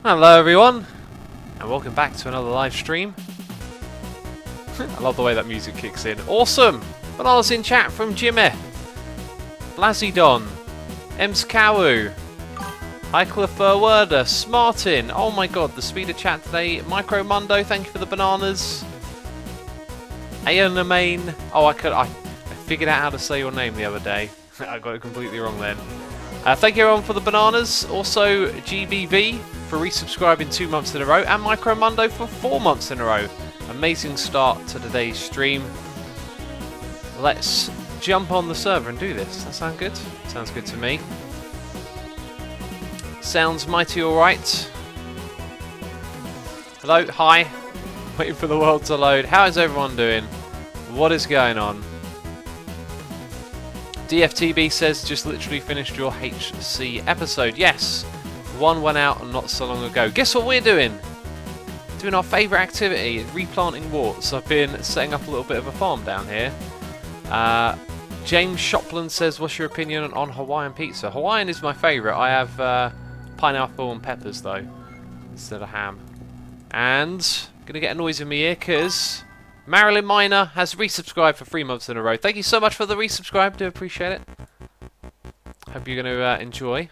Hello everyone, and welcome back to another live stream. I love the way that music kicks in. Awesome! Bananas in chat from Jimmy, Blazidon, Emskawu, Worder, Smartin. Oh my god, the speed of chat today. Micromundo, thank you for the bananas. Aonamain. Oh, I figured out how to say your name the other day. I got it completely wrong then. Thank you everyone for the bananas. Also GBV for resubscribing 2 months in a row, and Micromundo for 4 months in a row. Amazing start to today's stream. Let's jump on the server and do this. That sound good? Sounds good to me. Sounds mighty alright. Hello, hi. Waiting for the world to load. How is everyone doing? What is going on? DFTB says, just literally finished your HC episode. Yes, one went out not so long ago. Guess what we're doing? Doing our favourite activity, replanting warts. I've been setting up a little bit of a farm down here. James Shopland says, what's your opinion on Hawaiian pizza? Hawaiian is my favourite. I have pineapple and peppers though, instead of ham. And I'm going to get a noise in my ear because Marilyn Miner has resubscribed for 3 months in a row. Thank you so much for the resubscribe. Do appreciate it. Hope you're going to enjoy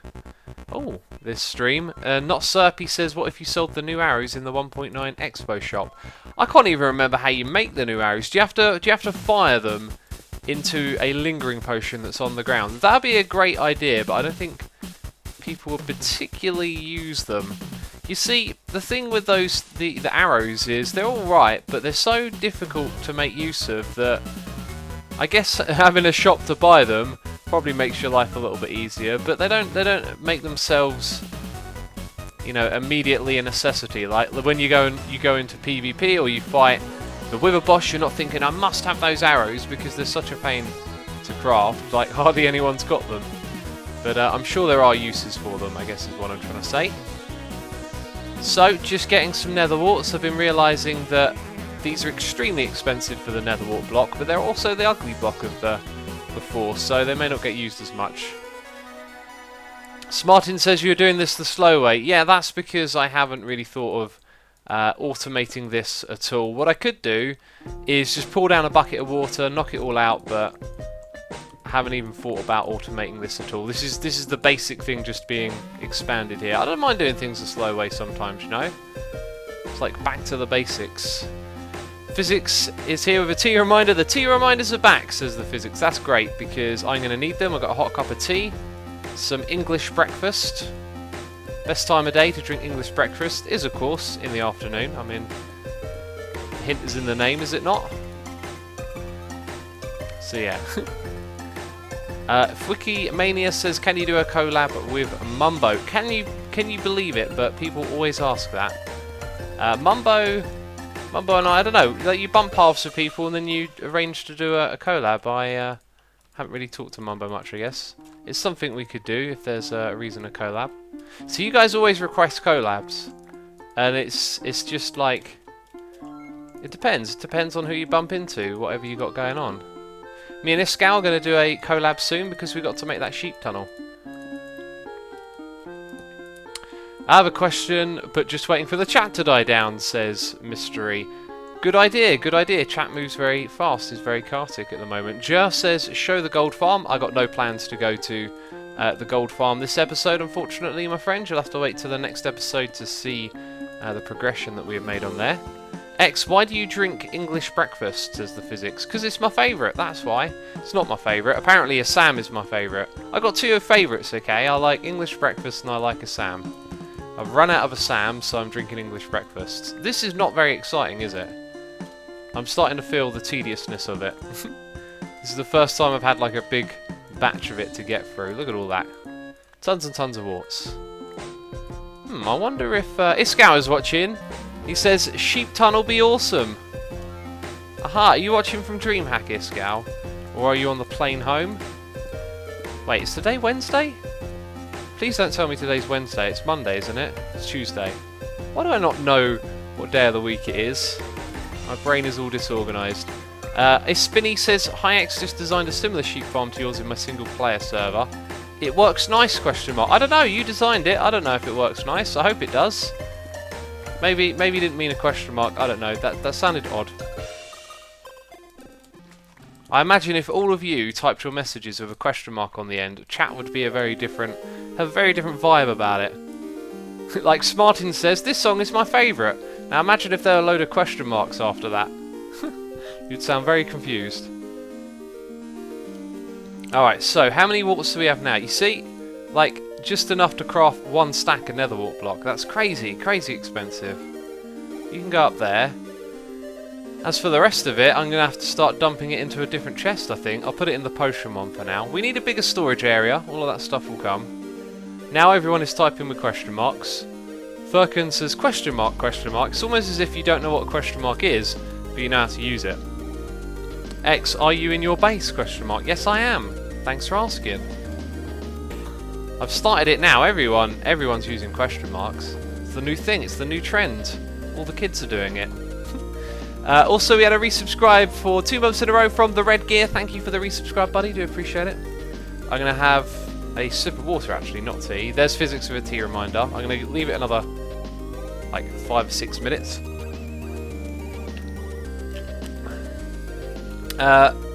this stream. Not Serpy says, what if you sold the new arrows in the 1.9 Expo shop? I can't even remember how you make the new arrows. Do you have to fire them into a lingering potion that's on the ground? That'd be a great idea, but I don't think people would particularly use them. You see, the thing with the arrows is they're all right, but they're so difficult to make use of that I guess having a shop to buy them probably makes your life a little bit easier. But they don't make themselves, you know, immediately a necessity. Like when you go into PvP or you fight the Wither boss, you're not thinking I must have those arrows because they're such a pain to craft. Like hardly anyone's got them. But I'm sure there are uses for them, I guess is what I'm trying to say. So, just getting some nether warts. I've been realising that these are extremely expensive for the nether wart block, but they're also the ugly block of the force, so they may not get used as much. Smartin says you're doing this the slow way. Yeah, that's because I haven't really thought of automating this at all. What I could do is just pour down a bucket of water, knock it all out, but haven't even thought about automating this at all. This is the basic thing just being expanded here. I don't mind doing things the slow way sometimes, you know? It's like back to the basics. Physics is here with a tea reminder. The tea reminders are back, says the Physics. That's great because I'm going to need them. I've got a hot cup of tea, some English breakfast. Best time of day to drink English breakfast is, of course, in the afternoon. I mean, the hint is in the name, is it not? So yeah. Fwiki Mania says, can you do a collab with Mumbo? Can you believe it? But people always ask that. Mumbo and I don't know. Like you bump paths with people and then you arrange to do a collab. I haven't really talked to Mumbo much, I guess. It's something we could do if there's a reason to collab. So you guys always request collabs, and it's just like it depends. It depends on who you bump into, whatever you got going on. Me and Iskal are going to do a collab soon because we've got to make that sheep tunnel. I have a question, but just waiting for the chat to die down, says Mystery. Good idea, good idea. Chat moves very fast, is very chaotic at the moment. Jer says, show the gold farm. I got no plans to go to the gold farm this episode, unfortunately, my friend. You'll have to wait till the next episode to see the progression that we have made on there. X, why do you drink English breakfast, says the Physics? Because it's my favourite, that's why. It's not my favourite. Apparently a Sam is my favourite. I've got two favourites, okay? I like English breakfast and I like a Sam. I've run out of a Sam, so I'm drinking English breakfast. This is not very exciting, is it? I'm starting to feel the tediousness of it. This is the first time I've had like a big batch of it to get through. Look at all that. Tons and tons of warts. I wonder if Iskau is watching. He says, sheep tunnel be awesome. Aha, are you watching from DreamHack, Iskau? Or are you on the plane home? Wait, is today Wednesday? Please don't tell me today's Wednesday. It's Monday, isn't it? It's Tuesday. Why do I not know what day of the week it is? My brain is all disorganised. Spinny says, Hi X just designed a similar sheep farm to yours in my single player server. It works nice, question mark. I don't know, you designed it. I don't know if it works nice. I hope it does. Maybe he didn't mean a question mark. I don't know. That sounded odd. I imagine if all of you typed your messages with a question mark on the end, chat would be have a very different vibe about it. Like Smartin says, this song is my favourite. Now imagine if there were a load of question marks after that. You'd sound very confused. Alright, so how many warts do we have now? You see, like, just enough to craft one stack of nether wart block. That's crazy, crazy expensive. You can go up there. As for the rest of it, I'm going to have to start dumping it into a different chest, I think. I'll put it in the potion one for now. We need a bigger storage area. All of that stuff will come. Now everyone is typing with question marks. Firkin says question mark, question mark. It's almost as if you don't know what a question mark is, but you know how to use it. X, are you in your base? Question mark. Yes, I am. Thanks for asking. I've started it now. Everyone's using question marks. It's the new thing. It's the new trend. All the kids are doing it. Also, we had a resubscribe for 2 months in a row from the Red Gear. Thank you for the resubscribe, buddy. Do appreciate it. I'm going to have a sip of water, actually, not tea. There's physics with a tea reminder. I'm going to leave it another, like, 5 or 6 minutes.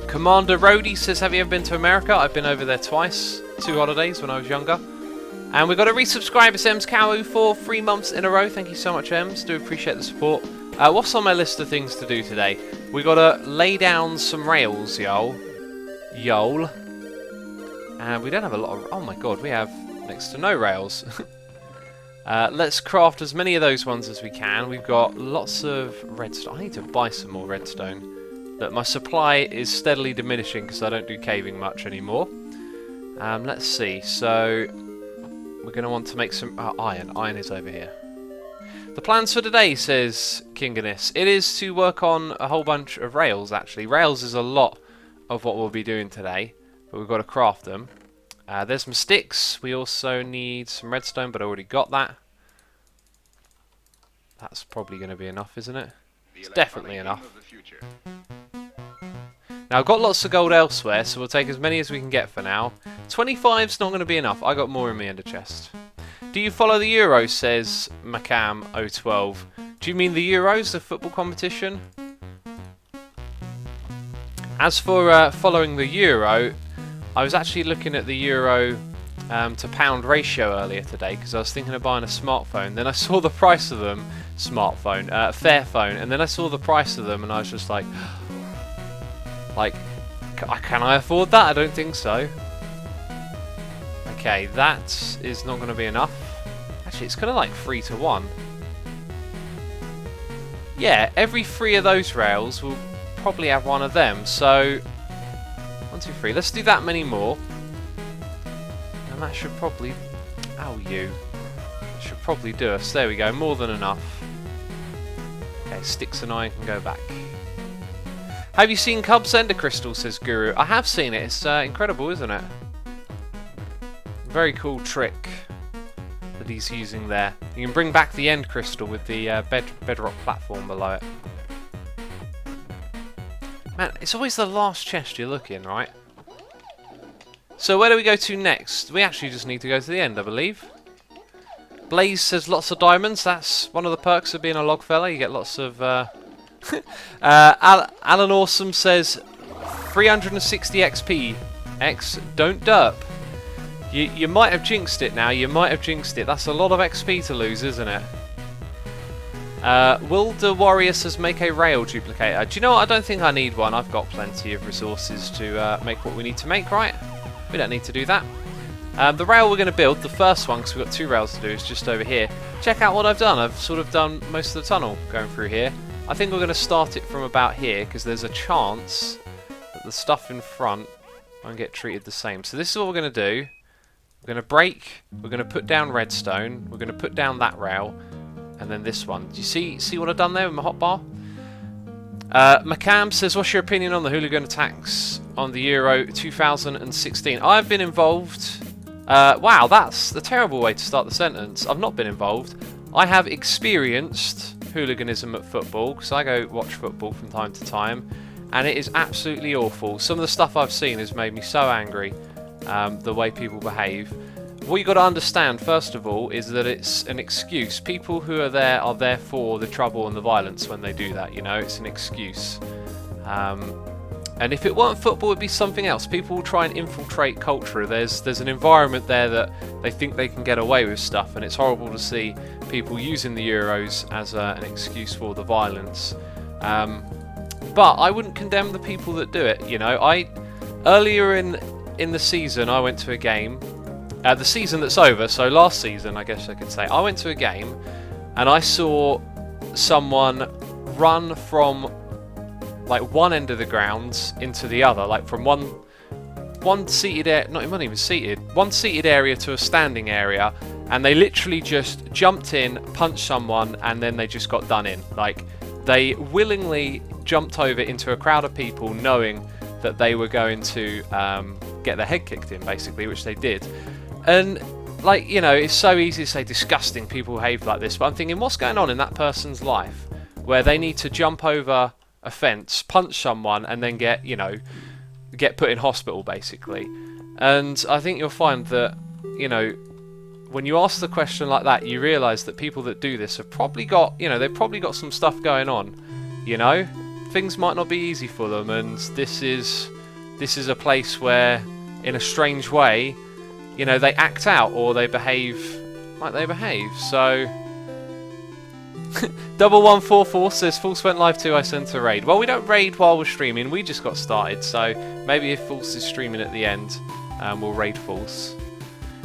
Commander Rhodey says, have you ever been to America? I've been over there twice. 2 holidays when I was younger. And we got a resubscribe. It's Ems Cow for 3 months in a row. Thank you so much, Ems. Do appreciate the support. What's on my list of things to do today? We gotta lay down some rails, y'all. And we don't have a lot of... Oh my god, we have next to no rails. Let's craft as many of those ones as we can. We've got lots of redstone. I need to buy some more redstone. Look, my supply is steadily diminishing because I don't do caving much anymore. Let's see. So, we're going to want to make some iron. Iron is over here. The plans for today, says Kinganis, it is to work on a whole bunch of rails, actually. Rails is a lot of what we'll be doing today, but we've got to craft them. There's some sticks. We also need some redstone, but I already got that. That's probably going to be enough, isn't it? It's definitely enough. Now, I've got lots of gold elsewhere, so we'll take as many as we can get for now. 25's not going to be enough. I got more in my ender chest. Do you follow the Euros, says Macam012. Do you mean the Euros, the football competition? As for following the Euro, I was actually looking at the Euro to pound ratio earlier today because I was thinking of buying a smartphone. Then I saw the price of them, Fairphone, and then I saw the price of them and I was just like, can I afford that? I don't think so. Okay, that is not going to be enough. Actually, it's kind of like 3 to 1. Yeah, every 3 of those rails will probably have one of them. So, 1, 2, 3. Let's do that many more. And that should probably... Oh, you. That should probably do us. There we go, more than enough. Okay, sticks and iron can go back. Have you seen Cub's Ender Crystal, says Guru. I have seen it. It's incredible, isn't it? Very cool trick that he's using there. You can bring back the end crystal with the bedrock platform below it. Man, it's always the last chest you look in, right? So where do we go to next? We actually just need to go to the end, I believe. Blaze says lots of diamonds. That's one of the perks of being a log fella. You get lots of... Alan Awesome says 360 XP. X, don't derp. You might have jinxed it now. You might have jinxed it. That's a lot of XP to lose, isn't it? Will the warrior says make a rail duplicator. Do you know what? I don't think I need one. I've got plenty of resources to make what we need to make, right? We don't need to do that. The rail we're going to build, the first one, because we've got 2 rails to do, is just over here. Check out what I've done. I've sort of done most of the tunnel going through here. I think we're going to start it from about here, because there's a chance that the stuff in front won't get treated the same. So this is what we're going to do. We're going to break, we're going to put down redstone, we're going to put down that rail, and then this one. Do you see what I've done there with my hotbar? Macam says, what's your opinion on the hooligan attacks on the Euro 2016? I've been involved. Wow, that's a terrible way to start the sentence. I've not been involved. I have experienced hooliganism at football, because I go watch football from time to time, and it is absolutely awful. Some of the stuff I've seen has made me so angry. The way people behave. what you got to understand, first of all, is that it's an excuse. People who are there for the trouble and the violence when they do that, you know, it's an excuse. And if it weren't football, it'd be something else. People will try and infiltrate culture. There's an environment there that they think they can get away with stuff, and it's horrible to see people using the Euros as an excuse for the violence. But I wouldn't condemn the people that do it. You know, earlier in the season, I went to a game. The season that's over, so last season, I guess I could say, I went to a game, and I saw someone run from like one end of the grounds into the other, like from one seated area, not even seated, one seated area to a standing area, and they literally just jumped in, punched someone, and then they just got done in. Like, they willingly jumped over into a crowd of people knowing that they were going to get their head kicked in, basically, which they did. And, like, you know, it's so easy to say disgusting people behave like this, but I'm thinking, what's going on in that person's life where they need to jump over a fence, punch someone, and then get put in hospital, basically? And I think you'll find that, you know, when you ask the question like that, you realise that people that do this have probably got, you know, they've probably got some stuff going on. You know, things might not be easy for them, and this is a place where, in a strange way, you know, they act out or they behave like they behave. So. 1144 says False went live too, I sent a raid. Well, we don't raid while we're streaming, we just got started, so maybe if False is streaming at the end, we'll raid False.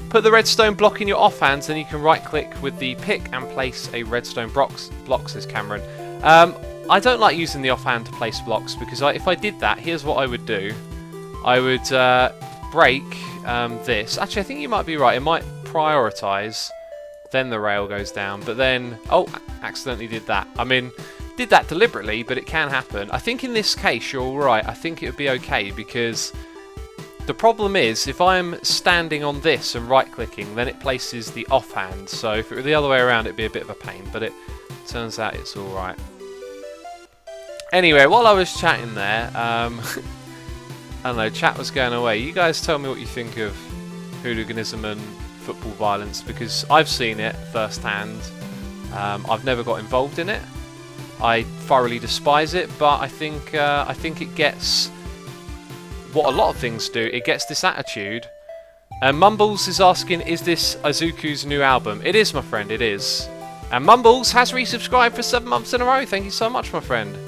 Put the redstone block in your offhands, then you can right click with the pick and place a redstone block, says Cameron. I don't like using the offhand to place blocks, because if I did that, here's what I would do. I would break this. Actually, I think you might be right, it might prioritise. Then the rail goes down, but then, oh, accidentally did that. I mean, did that deliberately, but it can happen. I think in this case, you're alright. I think it would be okay, because the problem is, if I'm standing on this and right-clicking, then it places the offhand. So if it were the other way around, it'd be a bit of a pain, but it turns out it's alright. Anyway, while I was chatting there, I don't know, chat was going away. You guys tell me what you think of hooliganism and football violence, because I've seen it firsthand. I've never got involved in it. I thoroughly despise it, but I think it gets what a lot of things do. It gets this attitude. Mumbles is asking, is this Azuku's new album? It is, my friend, it is. And Mumbles has resubscribed for 7 months in a row. Thank you so much, my friend.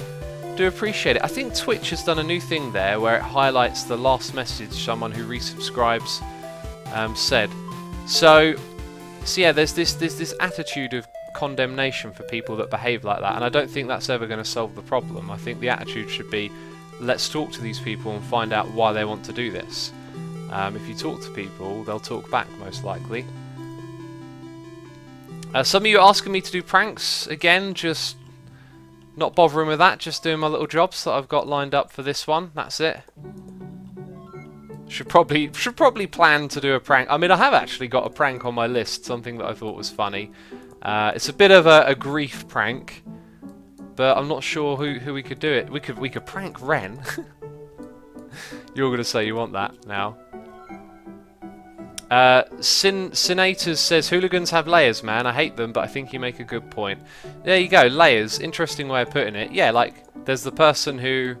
Do appreciate it. I think Twitch has done a new thing there where it highlights the last message someone who resubscribes said. So yeah, there's this attitude of condemnation for people that behave like that, and I don't think that's ever going to solve the problem. I think the attitude should be, let's talk to these people and find out why they want to do this. If you talk to people, they'll talk back, most likely. Some of you are asking me to do pranks. Again, just not bothering with that, just doing my little jobs that I've got lined up for this one. That's it. Should probably plan to do a prank. I mean, I have actually got a prank on my list, something that I thought was funny. It's a bit of a grief prank, but I'm not sure who we could do it. We could prank Ren. You're gonna say you want that now. Senators says hooligans have layers, man. I hate them, but I think you make a good point. There you go, layers. Interesting way of putting it. Yeah, like there's the person who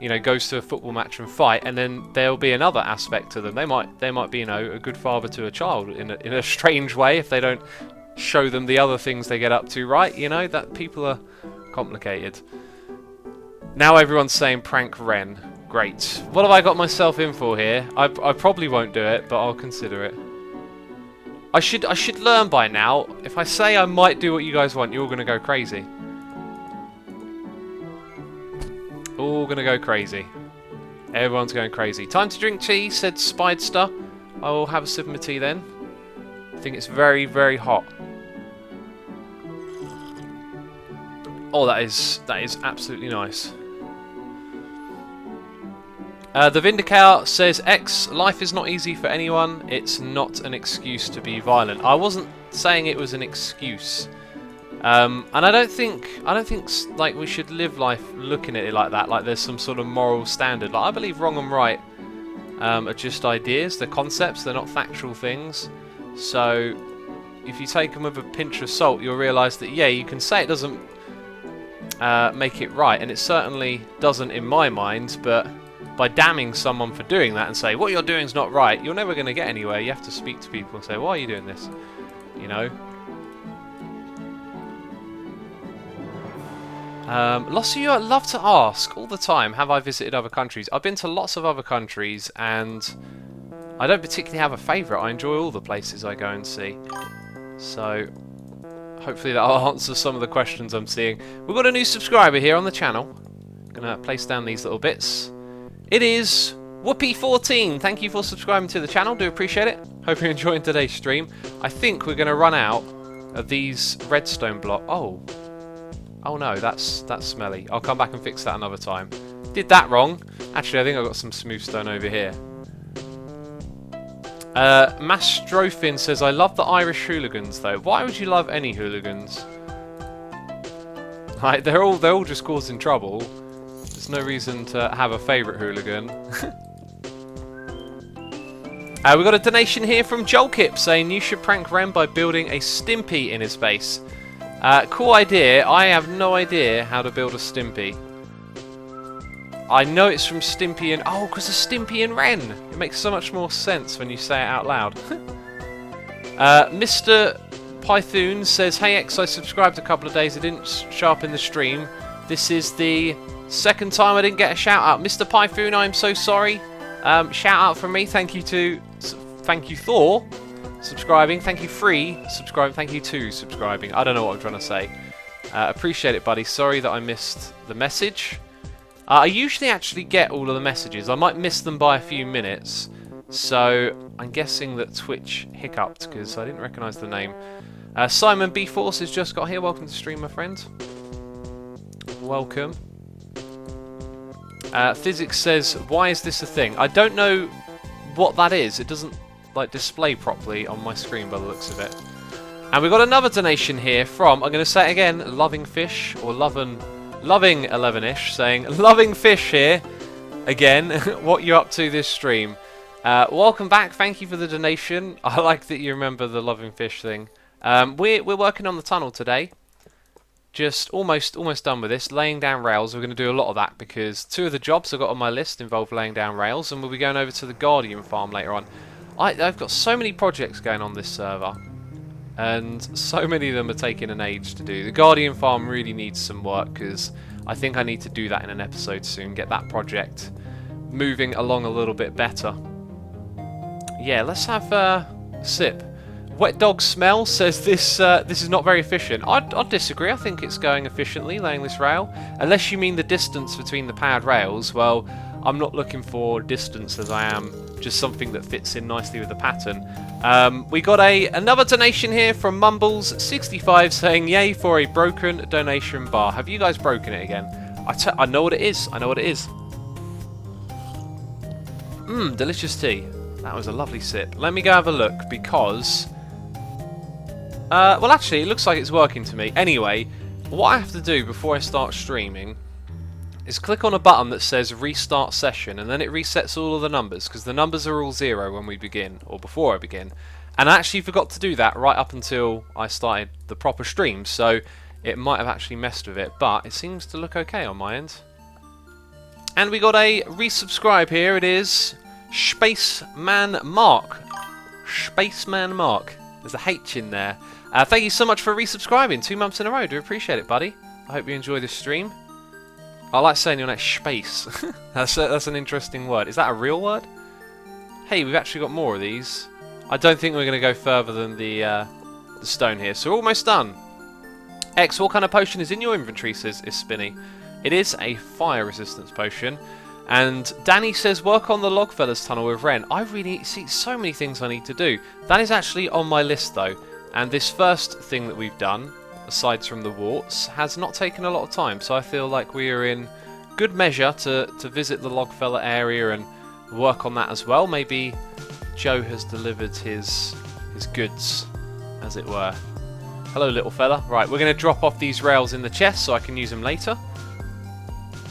you know, goes to a football match and fight, and then there'll be another aspect to them. They might be, you know, a good father to a child in a strange way if they don't show them the other things they get up to, right? You know, that people are complicated. Now everyone's saying prank Ren. Great. What have I got myself in for here? I probably won't do it, but I'll consider it. I should learn by now. If I say I might do what you guys want, you're all gonna go crazy. All gonna go crazy. Everyone's going crazy. Time to drink tea, said Spidester. I will have a sip of my tea then. I think it's very, very hot. Oh, that is absolutely nice. The Vindicator says, X, life is not easy for anyone. It's not an excuse to be violent. I wasn't saying it was an excuse. And I don't think like we should live life looking at it like that, like there's some sort of moral standard. Like I believe wrong and right are just ideas, they're concepts, they're not factual things. So if you take them with a pinch of salt, you'll realise that, yeah, you can say it doesn't make it right, and it certainly doesn't in my mind, but by damning someone for doing that and say, what you're doing is not right, you're never going to get anywhere. You have to speak to people and say, why are you doing this? You know? Lots of you love to ask all the time, have I visited other countries? I've been to lots of other countries, and I don't particularly have a favourite. I enjoy all the places I go and see. So hopefully that'll answer some of the questions I'm seeing. We've got a new subscriber here on the channel. Gonna place down these little bits. It is Whoopi14. Thank you for subscribing to the channel. Do appreciate it. Hope you're enjoying today's stream. I think we're gonna run out of these redstone blocks. Oh no, that's smelly. I'll come back and fix that another time. Did that wrong. Actually, I think I've got some smooth stone over here. Mastrophin says, I love the Irish hooligans though. Why would you love any hooligans? Like, they're all just causing trouble. There's no reason to have a favourite hooligan. We got a donation here from Jolkip saying you should prank Ren by building a Stimpy in his base. Cool idea. I have no idea how to build a Stimpy. I know it's from Stimpy and... Oh, because of Stimpy and Ren. It makes so much more sense when you say it out loud. Mr. Pythoon says, hey X, I subscribed a couple of days. I didn't sharpen the stream. This is the second time I didn't get a shout out. Mr. Pythoon, I'm so sorry. Shout out from me. Thank you Thor subscribing. Thank you Free subscribing. Thank you to subscribing. I don't know what I'm trying to say. Appreciate it, buddy. Sorry that I missed the message. I usually actually get all of the messages. I might miss them by a few minutes. So I'm guessing that Twitch hiccuped because I didn't recognise the name. Simon B Force has just got here. Welcome to the stream, my friend. Welcome. Physics says, why is this a thing? I don't know what that is. It doesn't like display properly on my screen by the looks of it. And we've got another donation here from, I'm going to say it again, Loving Fish or Loving 11ish, saying, Loving Fish here again. What you up to this stream? Welcome back. Thank you for the donation. I like that you remember the Loving Fish thing. We're working on the tunnel today. Just almost done with this. Laying down rails. We're going to do a lot of that because 2 of the jobs I've got on my list involve laying down rails, and we'll be going over to the Guardian farm later on. I've got so many projects going on this server, and so many of them are taking an age to do. The Guardian farm really needs some work because I think I need to do that in an episode soon. Get that project moving along a little bit better. Yeah, let's have a sip. Wet Dog Smell says this is not very efficient. I'd disagree. I think it's going efficiently, laying this rail. Unless you mean the distance between the powered rails, well, I'm not looking for distance as I am just something that fits in nicely with the pattern. We got another donation here from Mumbles65 saying, yay for a broken donation bar. Have you guys broken it again? I know what it is. I know what it is. Delicious tea. That was a lovely sip. Let me go have a look because... well, actually, it looks like it's working to me. Anyway, what I have to do before I start streaming is click on a button that says restart session, and then it resets all of the numbers, because the numbers are all 0 when we begin, or before I begin. And I actually forgot to do that right up until I started the proper stream, so it might have actually messed with it, but it seems to look okay on my end. And we got a resubscribe here. It is Spaceman Mark. Spaceman Mark. There's a H in there. Thank you so much for resubscribing 2 months in a row. Do appreciate it, buddy. I hope you enjoy this stream. I like saying your name, space. That's an interesting word. Is that a real word? Hey, we've actually got more of these. I don't think we're going to go further than the stone here. So we're almost done. X, what kind of potion is in your inventory, says Spinny. It is a fire resistance potion. And Danny says, work on the Logfellas tunnel with Ren. I really see so many things I need to do. That is actually on my list, though. And this first thing that we've done, aside from the warts, has not taken a lot of time. So I feel like we are in good measure to visit the Logfella area and work on that as well. Maybe Joe has delivered his goods, as it were. Hello, little fella. Right, we're going to drop off these rails in the chest so I can use them later.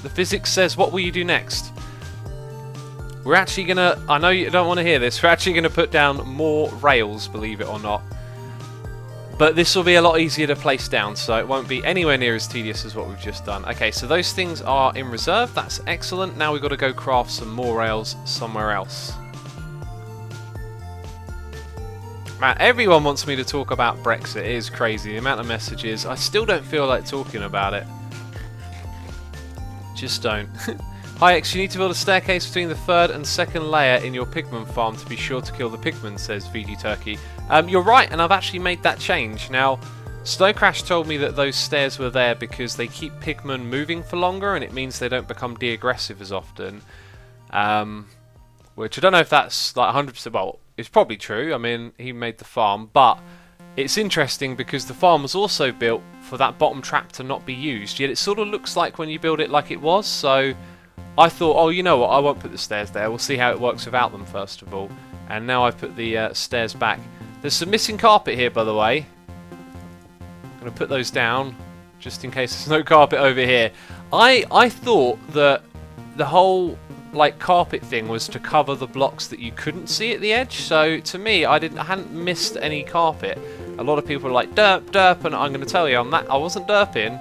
The physics says, what will you do next? We're actually going to... I know you don't want to hear this. We're actually going to put down more rails, believe it or not. But this will be a lot easier to place down, so it won't be anywhere near as tedious as what we've just done. Okay, so those things are in reserve. That's excellent. Now we've got to go craft some more rails somewhere else. Man, everyone wants me to talk about Brexit. It is crazy. The amount of messages. I still don't feel like talking about it. Just don't. Hi X, you need to build a staircase between the third and second layer in your Pigman farm to be sure to kill the Pigman, says VG Turkey. You're right, and I've actually made that change. Now, Snow Crash told me that those stairs were there because they keep Pigman moving for longer, and it means they don't become de-aggressive as often. Which I don't know if that's like 100%. Well, it's probably true. I mean, he made the farm, but it's interesting because the farm was also built for that bottom trap to not be used. Yet it sort of looks like when you build it like it was. So I thought, oh, you know what? I won't put the stairs there. We'll see how it works without them first of all. And now I've put the stairs back. There's some missing carpet here, by the way. I'm going to put those down just in case there's no carpet over here. I thought that the whole like carpet thing was to cover the blocks that you couldn't see at the edge. So to me, I hadn't missed any carpet. A lot of people are like derp derp, and I'm going to tell you on that I wasn't derping.